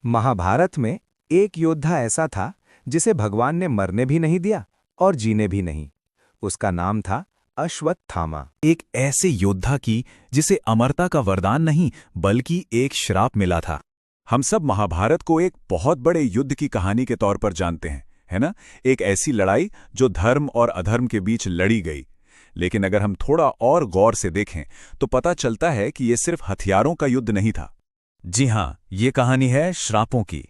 महाभारत में एक योद्धा ऐसा था जिसे भगवान ने मरने भी नहीं दिया और जीने भी नहीं। उसका नाम था अश्वत्थामा। एक ऐसे योद्धा की जिसे अमरता का वरदान नहीं बल्कि एक श्राप मिला था। हम सब महाभारत को एक बहुत बड़े युद्ध की कहानी के तौर पर जानते हैं, है ना? एक ऐसी लड़ाई जो धर्म और अधर्म के बीच लड़ी गई। लेकिन अगर हम थोड़ा और गौर से देखें तो पता चलता है कि ये सिर्फ हथियारों का युद्ध नहीं था। जी हाँ, ये कहानी है श्रापों की।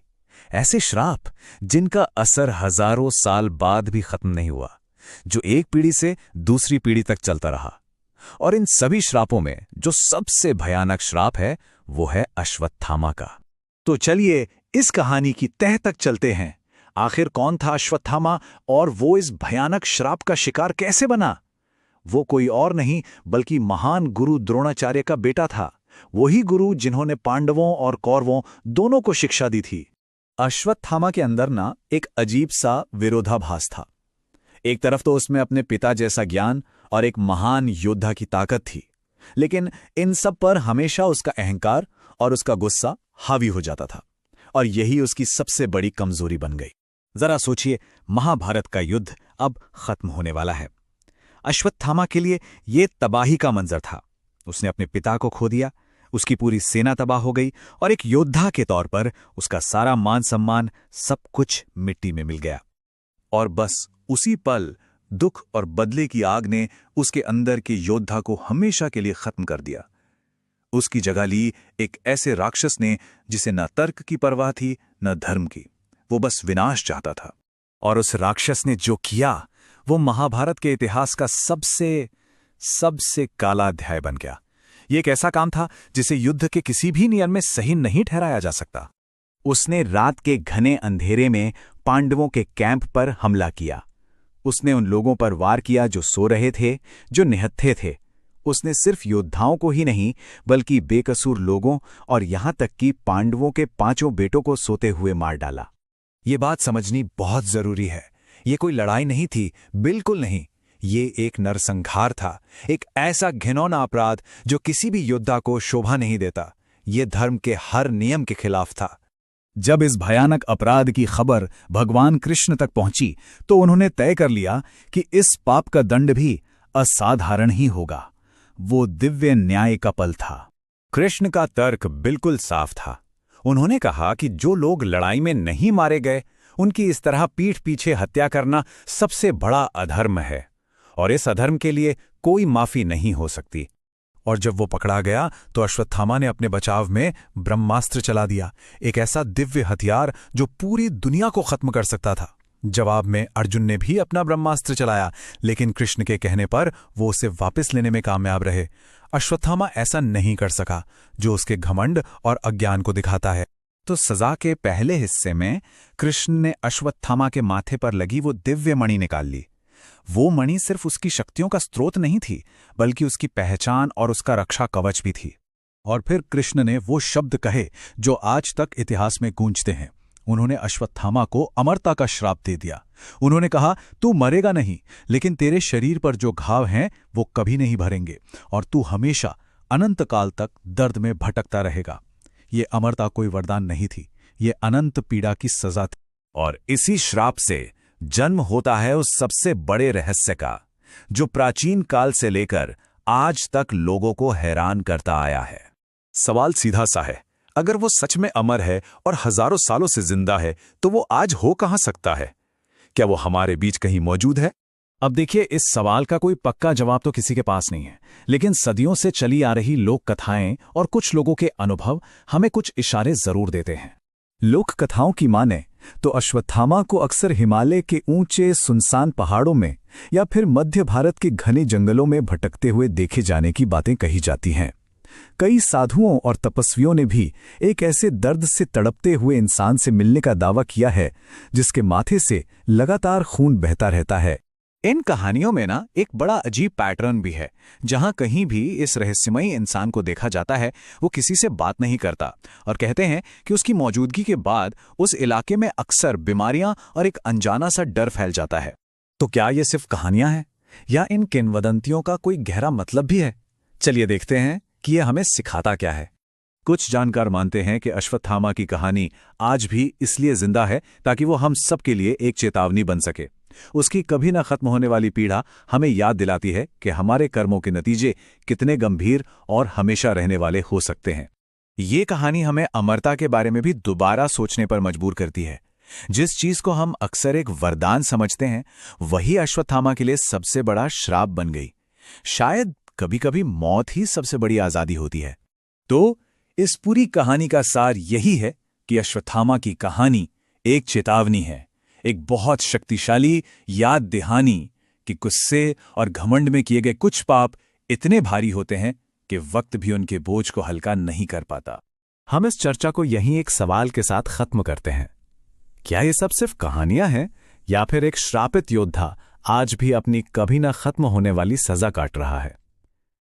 ऐसे श्राप जिनका असर हजारों साल बाद भी खत्म नहीं हुआ, जो एक पीढ़ी से दूसरी पीढ़ी तक चलता रहा। और इन सभी श्रापों में जो सबसे भयानक श्राप है वो है अश्वत्थामा का। तो चलिए इस कहानी की तह तक चलते हैं। आखिर कौन था अश्वत्थामा और वो इस भयानक श्राप का शिकार कैसे बना? वो कोई और नहीं बल्कि महान गुरु द्रोणाचार्य का बेटा था। वही गुरु जिन्होंने पांडवों और कौरवों दोनों को शिक्षा दी थी। अश्वत्थामा के अंदर ना एक अजीब सा विरोधाभास था। एक तरफ तो उसमें अपने पिता जैसा ज्ञान और एक महान योद्धा की ताकत थी, लेकिन इन सब पर हमेशा उसका अहंकार और उसका गुस्सा हावी हो जाता था, और यही उसकी सबसे बड़ी कमजोरी बन गई। जरा सोचिए, महाभारत का युद्ध अब खत्म होने वाला है। अश्वत्थामा के लिए यह तबाही का मंजर था। उसने अपने पिता को खो दिया, उसकी पूरी सेना तबाह हो गई, और एक योद्धा के तौर पर उसका सारा मान सम्मान सब कुछ मिट्टी में मिल गया। और बस उसी पल दुख और बदले की आग ने उसके अंदर के योद्धा को हमेशा के लिए खत्म कर दिया। उसकी जगह ली एक ऐसे राक्षस ने जिसे न तर्क की परवाह थी न धर्म की। वो बस विनाश चाहता था। और उस राक्षस ने जो किया वो महाभारत के इतिहास का सबसे काला अध्याय बन गया। ये एक ऐसा काम था जिसे युद्ध के किसी भी नियम में सही नहीं ठहराया जा सकता। उसने रात के घने अंधेरे में पांडवों के कैंप पर हमला किया। उसने उन लोगों पर वार किया जो सो रहे थे, जो निहत्थे थे। उसने सिर्फ योद्धाओं को ही नहीं बल्कि बेकसूर लोगों और यहां तक कि पांडवों के 5 बेटों को सोते हुए मार डाला। ये बात समझनी बहुत जरूरी है। ये कोई लड़ाई नहीं थी, बिल्कुल नहीं। ये एक नरसंहार था, एक ऐसा घिनौना अपराध जो किसी भी योद्धा को शोभा नहीं देता। ये धर्म के हर नियम के खिलाफ था। जब इस भयानक अपराध की खबर भगवान कृष्ण तक पहुंची तो उन्होंने तय कर लिया कि इस पाप का दंड भी असाधारण ही होगा। वो दिव्य न्याय का पल था। कृष्ण का तर्क बिल्कुल साफ था। उन्होंने कहा कि जो लोग लड़ाई में नहीं मारे गए उनकी इस तरह पीठ पीछे हत्या करना सबसे बड़ा अधर्म है, और इस अधर्म के लिए कोई माफी नहीं हो सकती। और जब वो पकड़ा गया तो अश्वत्थामा ने अपने बचाव में ब्रह्मास्त्र चला दिया, एक ऐसा दिव्य हथियार जो पूरी दुनिया को खत्म कर सकता था। जवाब में अर्जुन ने भी अपना ब्रह्मास्त्र चलाया, लेकिन कृष्ण के कहने पर वो उसे वापस लेने में कामयाब रहे। अश्वत्थामा ऐसा नहीं कर सका जो उसके घमंड और अज्ञान को दिखाता है। तो सजा के पहले हिस्से में कृष्ण ने अश्वत्थामा के माथे पर लगी वो दिव्य मणि निकाल ली। वो मणि सिर्फ उसकी शक्तियों का स्रोत नहीं थी बल्कि उसकी पहचान और उसका रक्षा कवच भी थी। और फिर कृष्ण ने वो शब्द कहे जो आज तक इतिहास में गूंजते हैं। उन्होंने अश्वत्थामा को अमरता का श्राप दे दिया। उन्होंने कहा, तू मरेगा नहीं, लेकिन तेरे शरीर पर जो घाव हैं वो कभी नहीं भरेंगे, और तू हमेशा अनंत काल तक दर्द में भटकता रहेगा। ये अमरता कोई वरदान नहीं थी, ये अनंत पीड़ा की सजा थी। और इसी श्राप से जन्म होता है उस सबसे बड़े रहस्य का, जो प्राचीन काल से लेकर आज तक लोगों को हैरान करता आया है। सवाल सीधा सा है, अगर वो सच में अमर है और हजारों सालों से जिंदा है तो वो आज हो कहां सकता है? क्या वो हमारे बीच कहीं मौजूद है? अब देखिए, इस सवाल का कोई पक्का जवाब तो किसी के पास नहीं है, लेकिन सदियों से चली आ रही लोक कथाएं और कुछ लोगों के अनुभव हमें कुछ इशारे जरूर देते हैं। लोक कथाओं की माने तो अश्वत्थामा को अक्सर हिमालय के ऊंचे सुनसान पहाड़ों में या फिर मध्य भारत के घने जंगलों में भटकते हुए देखे जाने की बातें कही जाती हैं। कई साधुओं और तपस्वियों ने भी एक ऐसे दर्द से तड़पते हुए इंसान से मिलने का दावा किया है जिसके माथे से लगातार खून बहता रहता है। इन कहानियों में ना एक बड़ा अजीब पैटर्न भी है। जहां कहीं भी इस रहस्यमयी इंसान को देखा जाता है वो किसी से बात नहीं करता, और कहते हैं कि उसकी मौजूदगी के बाद उस इलाके में अक्सर बीमारियां और एक अनजाना सा डर फैल जाता है। तो क्या ये सिर्फ कहानियां हैं या इन किंवदंतियों का कोई गहरा मतलब भी है? चलिए देखते हैं कि ये हमें सिखाता क्या है। कुछ जानकार मानते हैं कि अश्वत्थामा की कहानी आज भी इसलिए जिंदा है ताकि वो हम सबके लिए एक चेतावनी बन सके। उसकी कभी न खत्म होने वाली पीड़ा हमें याद दिलाती है कि हमारे कर्मों के नतीजे कितने गंभीर और हमेशा रहने वाले हो सकते हैं। ये कहानी हमें अमरता के बारे में भी दोबारा सोचने पर मजबूर करती है। जिस चीज को हम अक्सर एक वरदान समझते हैं, वही अश्वत्थामा के लिए सबसे बड़ा श्राप बन गई। शायद कभी-कभी मौत ही सबसे बड़ी आजादी होती है। तो इस पूरी कहानी का सार यही है कि अश्वत्थामा की कहानी एक चेतावनी है, एक बहुत शक्तिशाली याद दहानी कि गुस्से और घमंड में किए गए कुछ पाप इतने भारी होते हैं कि वक्त भी उनके बोझ को हल्का नहीं कर पाता। हम इस चर्चा को यहीं एक सवाल के साथ खत्म करते हैं। क्या ये सब सिर्फ कहानियां हैं, या फिर एक श्रापित योद्धा आज भी अपनी कभी न खत्म होने वाली सजा काट रहा है?